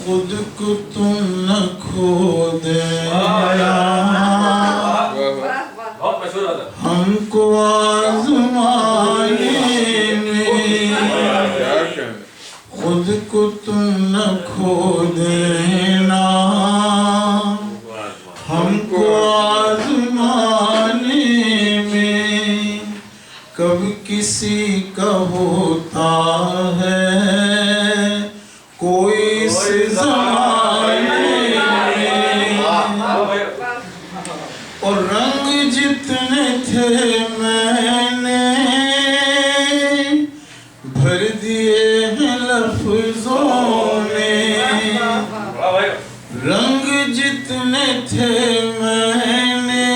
खुद को तुम न खो देना, हमको आज़माएंगे। खुद को तुम न खो देना, हमको आज़माने में कब किसी का होता है कोई इस ज़माने में। और रंग जितने थे मैंने भर दिए हैं लफ्ज़ों में, रंग जितने थे मैंने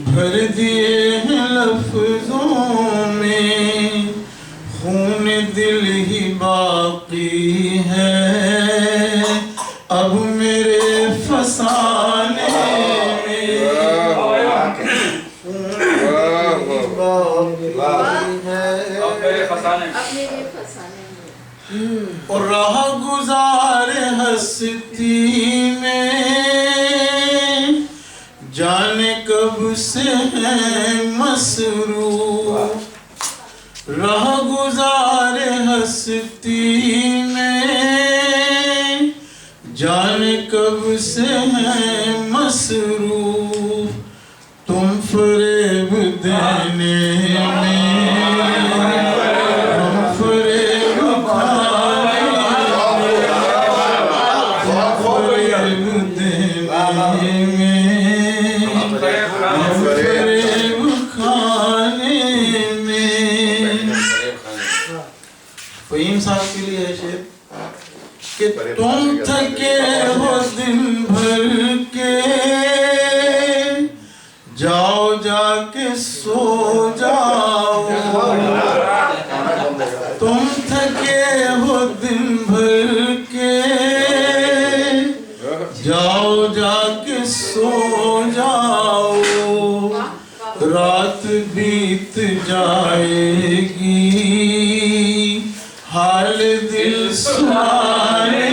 भर दिए हैं लफ्ज़ों में। खून दिल ही बाकी है अब मेरे फसाने में। और राह गुज़ारे हस्ती में जाने कब से है मसरूफ, राह गुज़ारे हस्ती में जाने कब से है मसरूफ। तुम फरेब देने में, हम फरेब खाने में, फरेब देने में, हम फरेब खाने में। फ़हीम साहब के लिए है शेर कि तुम थके हो दिन भर के जाओ जाके सो जाओ, तुम थके हो दिन भर के जाओ जाके सो जाओ। रात बीत जाएगी हाल दिल सुनाने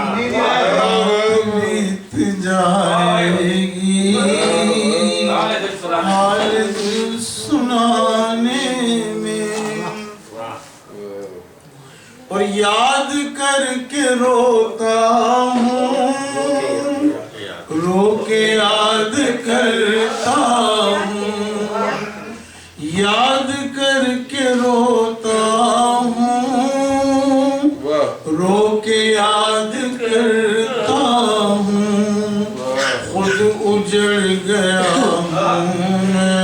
में, रात बीत जाएगी हाल दिल सुनाने में। और याद करके रोता हूँ, रो के याद करता हूँ, याद करके रोता हूँ, रो के याद करता हूँ। खुद उजड़ गया हूँ मैं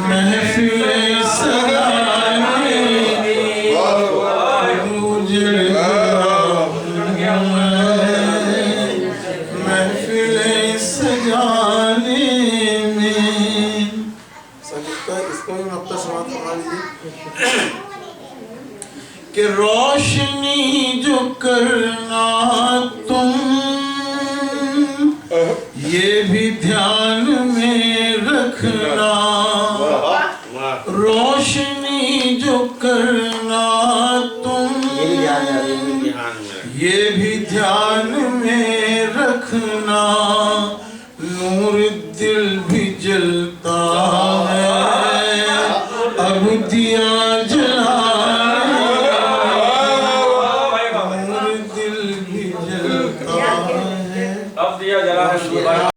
महफ़िले सजाने में, उजड़ गया हूँ मैं महफ़िले सजाने में। इसका भी नुक्ता समाप्त करवा लीजिए कि रोशनी जो करना तुम ये भी ध्यान में रखना, रोशनी जो करना तुम ये भी ध्यान में रखना। नूर दिल भी जलता है अब दिया जलाने, नूर दिल भी जलता है अब दिया जला है।